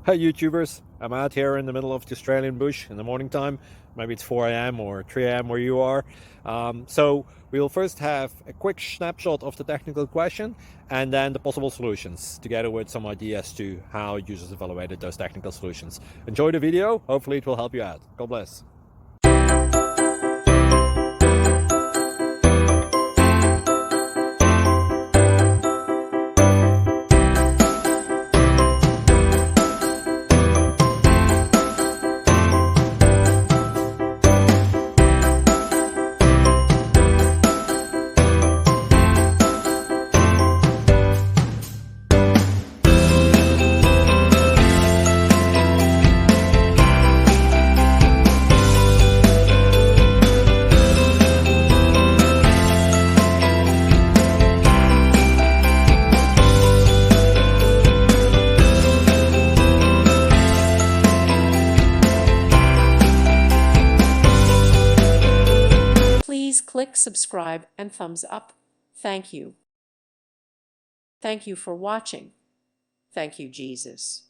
Hi YouTubers, I'm out here in the middle of the Australian bush in the morning time. Maybe it's 4 a.m. or 3 a.m. where you are. So we'll first have a quick snapshot of the technical question and then the possible solutions, together with some ideas to how users evaluated those technical solutions. Enjoy the video, hopefully it will help you out. God bless. Please click subscribe and thumbs up. Thank you. Thank you for watching. Thank you, Jesus.